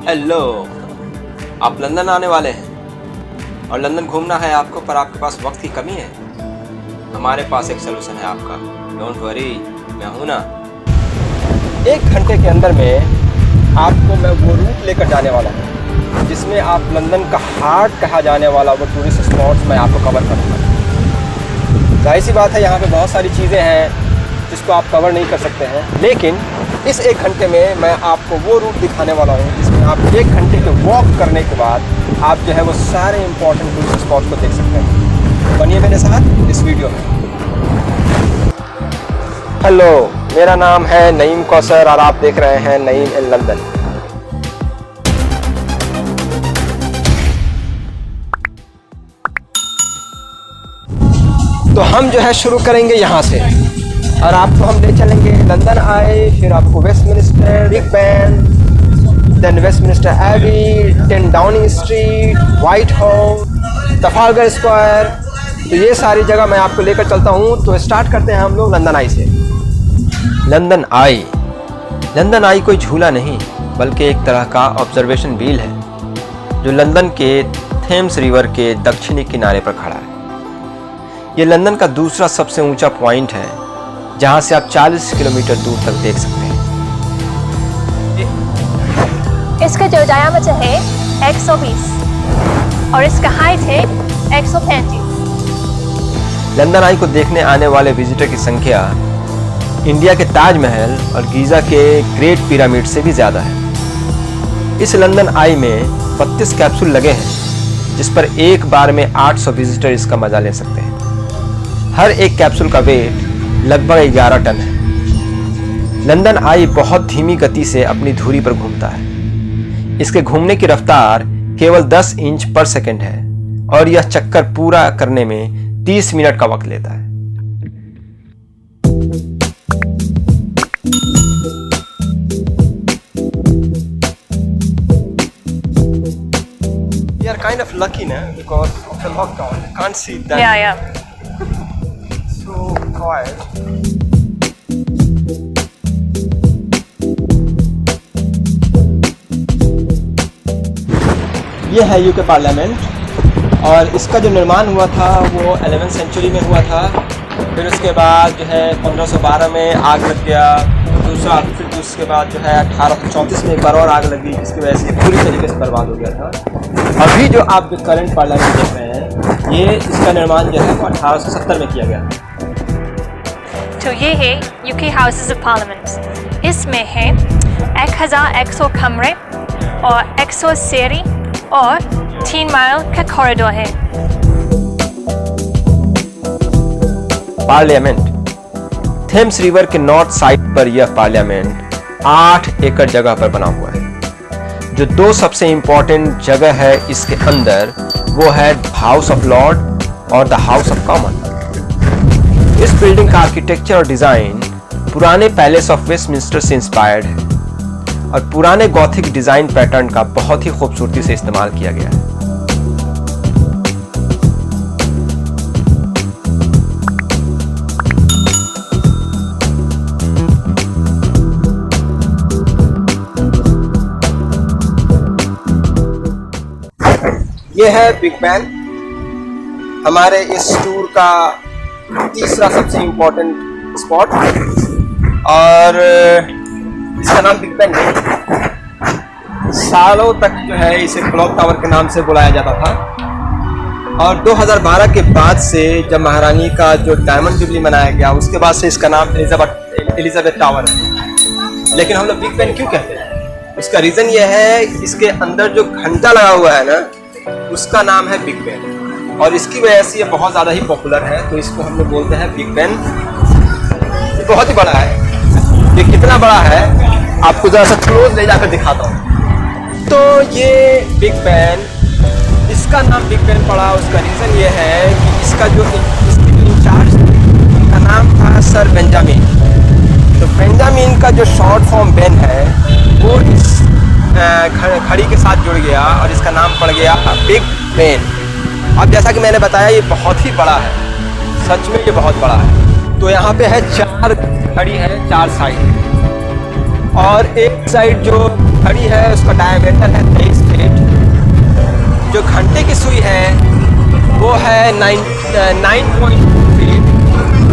Hello, आप London आने वाले हैं और लंदन घूमना है आपको, पर आपके पास वक्त की कमी है। हमारे पास एक सोल्यूशन है आपका। डोंट वरी, मैं हूं ना। 1 घंटे के अंदर में आपको मैं वो रूट लेकर जाने वाला हूँ जिसमें आप लंदन का हार्ट कहा जाने वाला वो टूरिस्ट स्पॉट्स मैं आपको कवर करूँगा। जाहिर सी बात है, यहाँ पे बहुत सारी चीज़ें हैं जिसको आप कवर नहीं कर सकते हैं, लेकिन इस 1 घंटे में मैं आपको वो रूट दिखाने वाला हूँ जिसमें आप 1 घंटे के वॉक करने के बाद आप जो है वो सारे इंपॉर्टेंट टूरिस्ट स्पॉट को देख सकते हैं। बनिए मेरे साथ इस वीडियो में। हेलो, मेरा नाम है नईम कौसर और आप देख रहे हैं नईम इन लंदन। तो हम जो है शुरू करेंगे यहाँ से और आपको हम ले चलेंगे लंदन आए, फिर आपको Westminster, Big Ben, then Westminster Abbey, 10 Downing Street, White House, Trafalgar Square. तो ये सारी जगह मैं आपको लेकर चलता हूँ। तो स्टार्ट करते हैं हम लोग लंदन आई से। लंदन आई कोई झूला नहीं बल्कि एक तरह का ऑब्जर्वेशन व्हील है जो लंदन के थेम्स रिवर के दक्षिणी किनारे पर खड़ा है। ये लंदन का दूसरा सबसे ऊंचा पॉइंट है जहां से आप 40 किलोमीटर दूर तक देख सकते हैं। इसका जो डायमीटर है 120 और इसका हाइट है 135। लंदन आई को देखने आने वाले विजिटर की संख्या इंडिया के ताजमहल और गीजा के ग्रेट पिरामिड से भी ज़्यादा है। इस लंदन आई में 32 कैप्सूल लगे हैं जिस पर एक बार में 800 विजिटर इसका मजा ले सकते हैं। हर एक कैप्सूल का वेट लगभग 11 टन है। लंदन आई बहुत धीमी गति से अपनी धुरी पर घूमता है। इसके घूमने की रफ्तार केवल 10 इंच पर सेकंड है और यह चक्कर पूरा करने में 30 मिनट का वक्त लेता है। We are kind of lucky now because of the lockdown. You can't see that. Yeah. So quiet. ये है यूके पार्लियामेंट और इसका जो निर्माण हुआ था वो 11वीं सेंचुरी में हुआ था। फिर उसके बाद जो है 1512 में आग लग गया फिर उसके बाद जो है 1834 में एक बार और आग लगी जिसकी वजह से पूरी तरीके से बर्बाद हो गया था। अभी जो आप जो करंट पार्लियामेंट देख रहे हैं ये इसका निर्माण जो है वो 1870 में किया गया। तो ये है यूके हाउसेस ऑफ पार्लियामेंट। इसमें है 1100 कमरे और 100 सीढ़ी और 3 माइल का कॉरिडोर है। पार्लियामेंट थेम्स रिवर के नॉर्थ साइड पर यह पार्लियामेंट 8 एकड़ जगह पर बना हुआ है। जो 2 सबसे इंपॉर्टेंट जगह है इसके अंदर वो है हाउस ऑफ लॉर्ड और द हाउस ऑफ कॉमन। इस बिल्डिंग का आर्किटेक्चर और डिजाइन पुराने पैलेस ऑफ वेस्टमिंस्टर से इंस्पायर्ड है और पुराने गॉथिक डिजाइन पैटर्न का बहुत ही खूबसूरती से इस्तेमाल किया गया है। ये है बिग बैन, हमारे इस टूर का तीसरा सबसे इम्पोर्टेंट स्पॉट और इसका नाम बिग बैन नहीं, सालों तक जो है इसे क्लॉक टावर के नाम से बुलाया जाता था और 2012 के बाद से जब महारानी का जो डायमंड जुबली मनाया गया उसके बाद से इसका नाम एलिजाबेथ टावर है। लेकिन हम लोग बिग बैन क्यों कहते हैं, उसका रीज़न ये है इसके अंदर जो घंटा लगा हुआ है ना उसका नाम है बिग बैन और इसकी वजह से ये बहुत ज़्यादा ही पॉपुलर है। तो इसको हम लोग बोलते हैं बिग बैन। ये बहुत ही बड़ा है। ये कितना बड़ा है आपको ज़रा सा क्लोज ले जाकर दिखाता हूँ। तो ये बिग बैन, इसका नाम बिग बैन पड़ा, उसका रीज़न ये है कि इसका जो इंचार्ज उनका नाम था सर बेंजामिन। तो बेंजामिन का जो शॉर्ट फॉर्म बैन है वो इस घड़ी के साथ जुड़ गया और इसका नाम पड़ गया बिग बैन। अब जैसा कि मैंने बताया ये बहुत ही बड़ा है, सच में ये बहुत बड़ा है। तो यहाँ पे है 4 घड़ी है 4 साइड और एक साइड जो घड़ी है उसका डायमीटर है 23 फीट। जो घंटे की सुई है वो है 9.2 फीट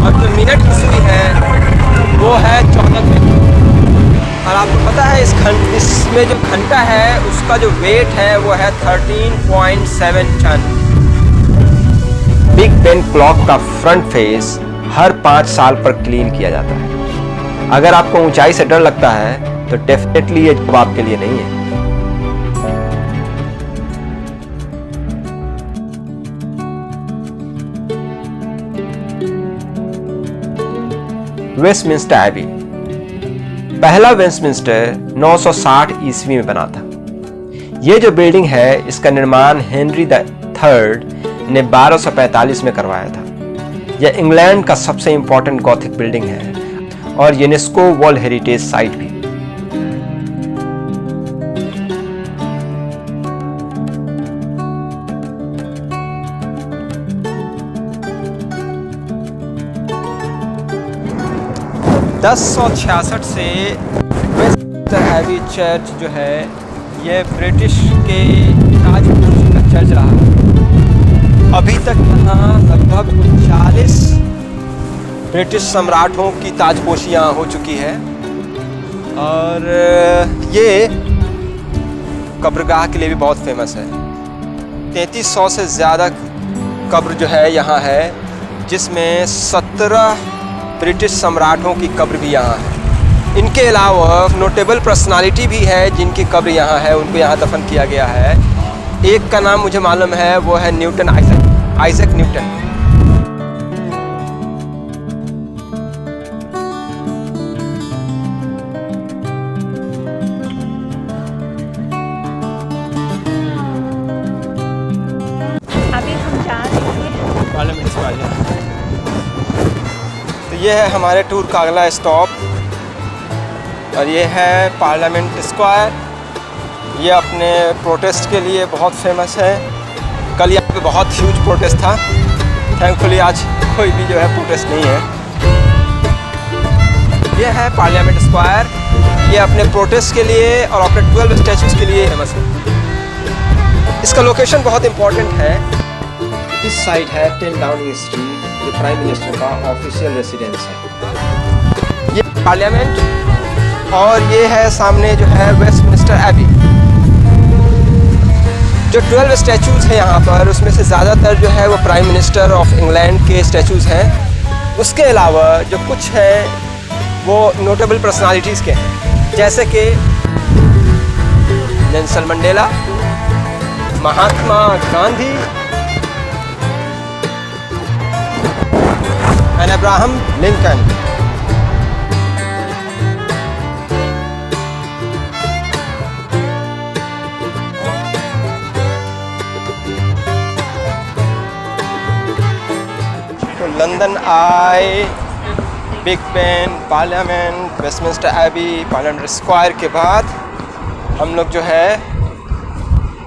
और जो मिनट की सुई है वो है 14 फीट। और आपको पता है इसमें जो घंटा है उसका जो वेट है वो है 13.7 टन। बिग बेन क्लॉक का फ्रंट फेस हर 5 साल पर क्लीन किया जाता है। अगर आपको ऊंचाई से डर लगता है तो डेफिनेटली ये जॉब आपके लिए नहीं है। Westminster AB. पहला वेस्टमिंस्टर 960 ईस्वी में बना था। यह जो बिल्डिंग है इसका निर्माण हेनरी III ने 1245 में करवाया था। यह इंग्लैंड का सबसे इंपॉर्टेंट गॉथिक बिल्डिंग है और यूनेस्को वर्ल्ड हेरिटेज साइट भी। (1066) से वेस्टमिंस्टर एबी चर्च जो है ये ब्रिटिश के ताजपोशी का चर्च रहा। अभी तक यहाँ लगभग 39 ब्रिटिश सम्राटों की ताजपोशियाँ हो चुकी है और ये कब्रगाह के लिए भी बहुत फेमस है। 3300 से ज़्यादा कब्र जो है यहाँ है, जिसमें 17 ब्रिटिश सम्राटों की कब्र भी यहाँ है। इनके अलावा नोटेबल पर्सनालिटी भी है जिनकी कब्र यहाँ है, उनको यहाँ दफन किया गया है। एक का नाम मुझे मालूम है, वो है न्यूटन, आइजैक न्यूटन। अभी हम जा रहे हैं पार्लियामेंट स्क्वायर। तो ये है हमारे टूर का अगला स्टॉप और ये है पार्लियामेंट स्क्वायर। ये अपने प्रोटेस्ट के लिए बहुत फेमस है। कल यहाँ पे बहुत ह्यूज प्रोटेस्ट था। थैंकफुली आज कोई भी जो है प्रोटेस्ट नहीं है। ये है पार्लियामेंट स्क्वायर। ये अपने प्रोटेस्ट के लिए और अपने 12 स्टैचूज़ के लिए फेमस है। इसका लोकेशन बहुत इम्पोर्टेंट है। इस साइड है 10 डाउनिंग स्ट्रीट, जो प्राइम मिनिस्टर का ऑफिशियल रेसिडेंस है। ये पार्लियामेंट और ये है सामने जो है वेस्टमिंस्टर एबी। जो 12 स्टैचूज़ हैं यहाँ पर, उसमें से ज़्यादातर जो है वो प्राइम मिनिस्टर ऑफ इंग्लैंड के स्टैचूज़ हैं। उसके अलावा जो कुछ हैं वो नोटेबल पर्सनालिटीज़ के हैं, जैसे कि Nelson Mandela, Mahatma Gandhi and Abraham Lincoln. London आए, Big Ben, Parliament, Westminster Abbey, Parliament Square के बाद हम लोग जो है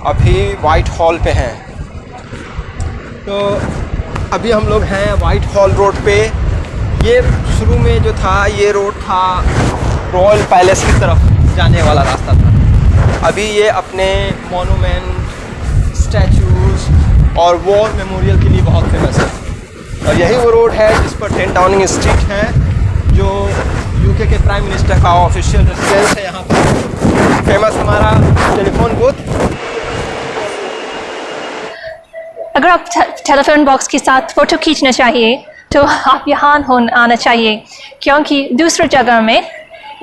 अभी वाइट हॉल पे हैं। तो अभी हम लोग हैं वाइट हॉल रोड पे। ये शुरू में जो था ये रोड था रॉयल पैलेस की तरफ जाने वाला रास्ता था। अभी ये अपने मोनूमेंट, स्टैचूज़ और वॉर मेमोरियल के लिए बहुत फेमस है। और यही वो रोड है जिस पर 10 डाउनिंग स्ट्रीट है, जो यूके के प्राइम मिनिस्टर का ऑफिशियल रेसिडेंस है। यहाँ पर फेमस हमारा टेलीफोन बूथ। अगर आप टेलीफोन बॉक्स के साथ फ़ोटो खींचना चाहिए तो आप यहाँ आना चाहिए, क्योंकि दूसरी जगह में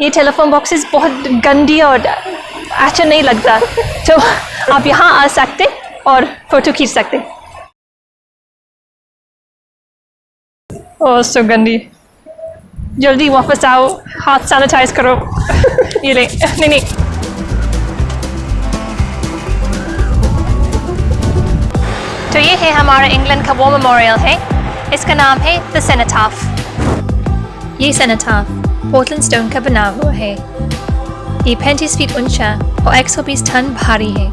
ये टेलीफोन बॉक्सेस बहुत गंदी और अच्छा नहीं लगता। तो आप यहाँ आ सकते और फ़ोटो खींच सकते। ओह सो गंदी, जल्दी वापस आओ, हाथ सैनिटाइज करो। ये ले, नहीं। तो ये है हमारा इंग्लैंड का वो मेमोरियल है। इसका नाम है द सेनेटाफ। ये सेनेटाफ पोर्टलैंड स्टोन का बना हुआ है। ये 35 फीट ऊंचा और 120 टन भारी है।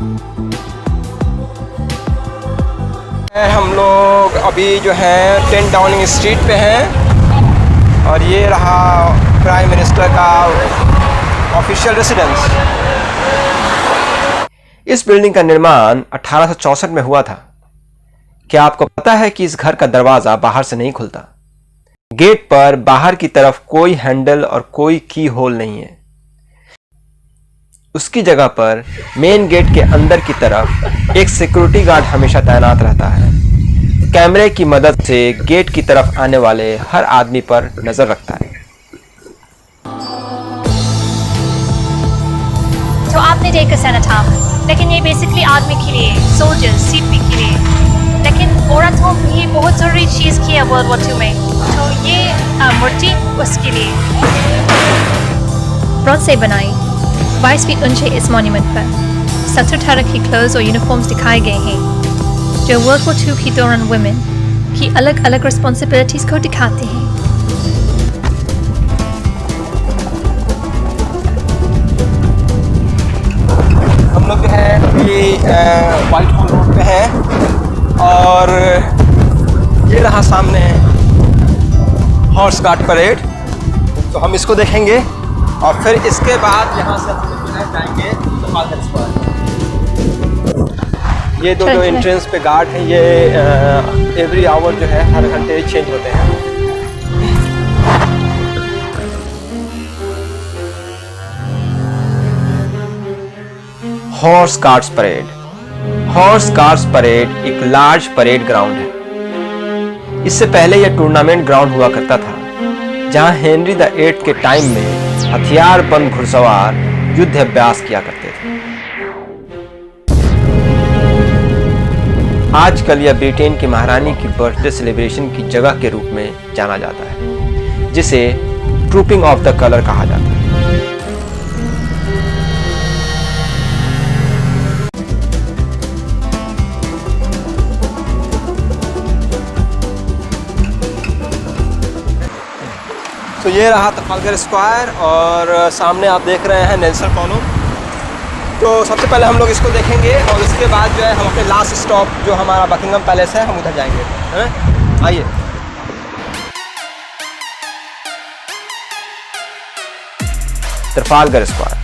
हम लोग अभी जो है 10 डाउनिंग स्ट्रीट पे हैं और ये रहा प्राइम मिनिस्टर का ऑफिशियल रेसिडेंस। इस बिल्डिंग का निर्माण 1864 में हुआ था। क्या आपको पता है कि इस घर का दरवाजा बाहर से नहीं खुलता? गेट पर बाहर की तरफ कोई हैंडल और कोई की होल नहीं है। उसकी जगह पर मेन गेट के अंदर की तरफ एक सिक्योरिटी गार्ड हमेशा तैनात रहता है। कैमरे की मदद से गेट की तरफ आने वाले हर आदमी पर नजर रखता है। तो आपने देखा सैनिटा, लेकिन ये बेसिकली आदमी के लिए, सोल्जर्स, सीपी के लिए, लेकिन औरतों के लिए बहुत ज़रूरी चीज़ किया वर्ल्ड वॉर 2 में। तो ये मूर्ति उसके लिए ब्रॉन्ज से बनाई 22 फीट ऊंचे इस मॉन्यूमेंट पर 70 तरह की क्लोथ्स और यूनिफॉर्म्स दिखाए गए हैं जो वर्ल्ड वॉर 2 के दौरान वुमेन की अलग अलग रिस्पॉन्सिबिलिटीज़ को दिखाते हैं। हम लोग जो है ये व्हाइट हॉल रोड पे हैं और ये रहा सामने हॉर्स कार्ट परेड। तो हम इसको देखेंगे और फिर इसके बाद यहाँ से हम लोग जो है जाएंगे ट्रफालगर स्क्वायर। ये दो जो एंट्रेंस पे गार्ड हैं ये एवरी आवर जो है हर घंटे चेंज होते हैं। Horse carts parade. Horse carts parade एक लार्ज परेड ग्राउंड है। इससे पहले यह टूर्नामेंट ग्राउंड हुआ करता था जहां हेनरी द 8 के टाइम में हथियारबंद घुड़सवार युद्ध अभ्यास किया करते थे। आजकल यह ब्रिटेन की महारानी की बर्थडे सेलिब्रेशन की जगह के रूप में जाना जाता है, जिसे ट्रूपिंग ऑफ द कलर कहा जाता है। तो ये रहा ट्रफालगर स्क्वायर और सामने आप देख रहे हैं नेल्सन कॉलोनी। तो सबसे पहले हम लोग इसको देखेंगे और उसके बाद जो है हम अपने लास्ट स्टॉप जो हमारा बकिंगम पैलेस है हम उधर जाएंगे। हैं? आइए। ट्रफालगर स्क्वायर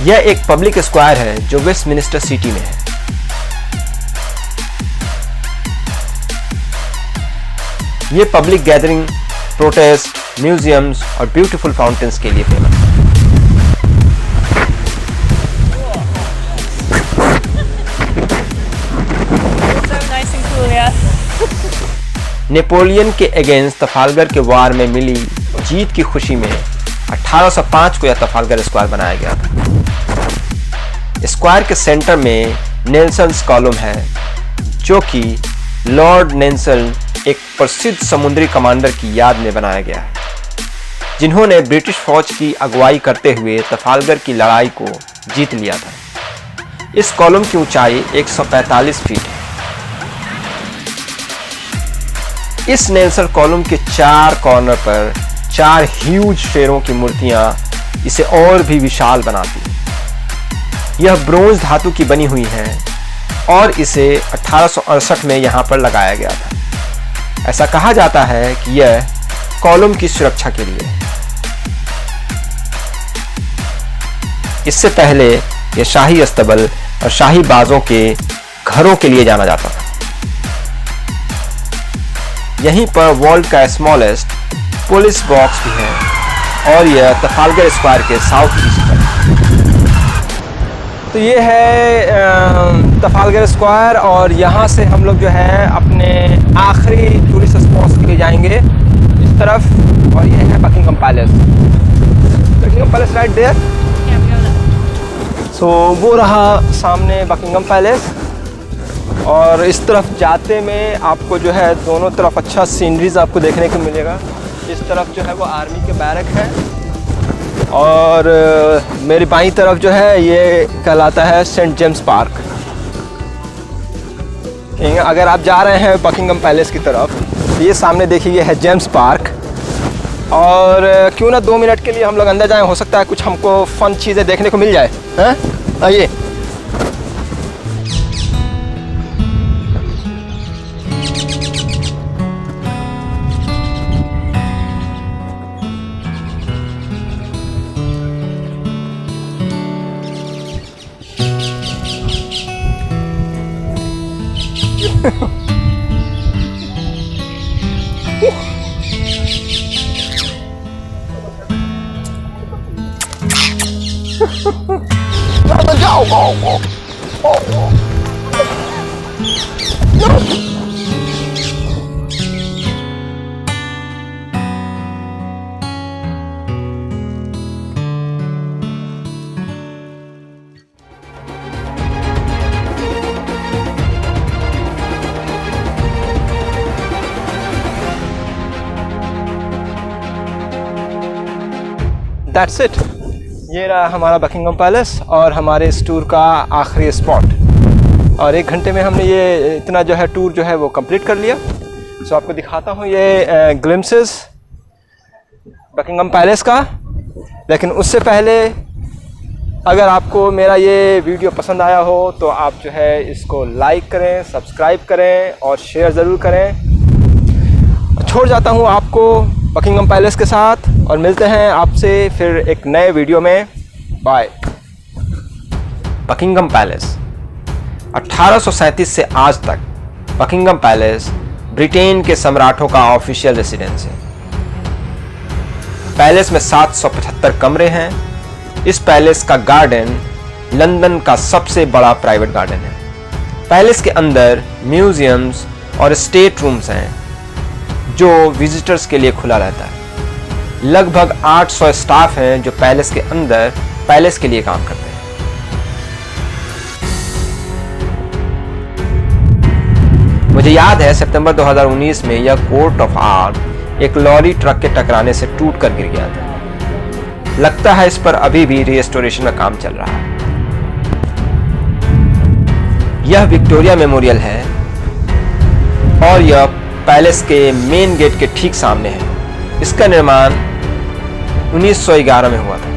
यह एक पब्लिक स्क्वायर है जो वेस्टमिनिस्टर सिटी में है। यह पब्लिक गैदरिंग, प्रोटेस्ट, म्यूजियम्स और ब्यूटीफुल फाउंटेन्स के लिए फेमस है। नेपोलियन के अगेंस्ट ट्रफालगर के वार में मिली जीत की खुशी में 1805 को यह ट्रफालगर स्क्वायर बनाया गया था। स्क्वायर के सेंटर में नेल्सन्स कॉलम है, जो कि लॉर्ड नेल्सन एक प्रसिद्ध समुद्री कमांडर की याद में बनाया गया है, जिन्होंने ब्रिटिश फौज की अगुवाई करते हुए ट्रफालगर की लड़ाई को जीत लिया था। इस कॉलम की ऊंचाई 145 फीट है। इस नेल्सन कॉलम के 4 कॉर्नर पर 4 ह्यूज शेरों की मूर्तियां इसे और भी विशाल बनाती हैं। यह ब्रोंज धातु की बनी हुई है और इसे 1868 में यहां पर लगाया गया था। ऐसा कहा जाता है कि यह कॉलम की सुरक्षा के लिए। इससे पहले यह शाही अस्तबल और शाही बाजों के घरों के लिए जाना जाता था। यहीं पर वर्ल्ड का स्मॉलेस्ट पुलिस बॉक्स भी है और यह ट्रफालगर स्क्वायर के साउथ ईस्ट पर है। तो ये है ट्रफालगर स्क्वायर और यहाँ से हम लोग जो है अपने आखिरी टूरिस्ट स्पॉट्स के लिए जाएंगे इस तरफ। और ये है Buckingham Palace. Buckingham Palace right there. So वो रहा सामने बकिंगम पैलेस और इस तरफ जाते में आपको जो है दोनों तरफ अच्छा सीनरीज आपको देखने को मिलेगा। इस तरफ जो है वो आर्मी के बैरक है और मेरी बाईं तरफ जो है ये कहलाता है सेंट जेम्स पार्क। अगर आप जा रहे हैं बकिंगम पैलेस की तरफ तो ये सामने देखिए ये है जेम्स पार्क। और क्यों ना 2 मिनट के लिए हम लोग अंदर जाएं, हो सकता है कुछ हमको फन चीज़ें देखने को मिल जाए। हैं? आइए। That's it. ये रहा हमारा बकिंगम पैलेस और हमारे इस टूर का आखिरी स्पॉट। और 1 घंटे में हमने ये इतना जो है टूर जो है वो कंप्लीट कर लिया। सो आपको दिखाता हूँ ये ग्लिम्सेस बकिंगम पैलेस का। लेकिन उससे पहले अगर आपको मेरा ये वीडियो पसंद आया हो तो आप जो है इसको लाइक करें, सब्सक्राइब करें और शेयर ज़रूर करें। छोड़ जाता हूँ आपको बकिंगम पैलेस के साथ और मिलते हैं आपसे फिर एक नए वीडियो में। बाय। बकिंगम पैलेस 1837 से आज तक बकिंगम पैलेस ब्रिटेन के सम्राटों का ऑफिशियल रेसिडेंस है। पैलेस में 775 कमरे हैं। इस पैलेस का गार्डन लंदन का सबसे बड़ा प्राइवेट गार्डन है। पैलेस के अंदर म्यूजियम्स और स्टेट रूम्स हैं जो विजिटर्स के लिए खुला रहता है। लगभग 800 स्टाफ हैं जो पैलेस के अंदर पैलेस के लिए काम करते हैं। मुझे याद है सितंबर 2019 में यह कोर्ट ऑफ आर्म एक लॉरी ट्रक के टकराने से टूट कर गिर गया था। लगता है इस पर अभी भी रिस्टोरेशन का काम चल रहा है। यह विक्टोरिया मेमोरियल है और यह पैलेस के मेन गेट के ठीक सामने है। इसका निर्माण 1911 में हुआ था।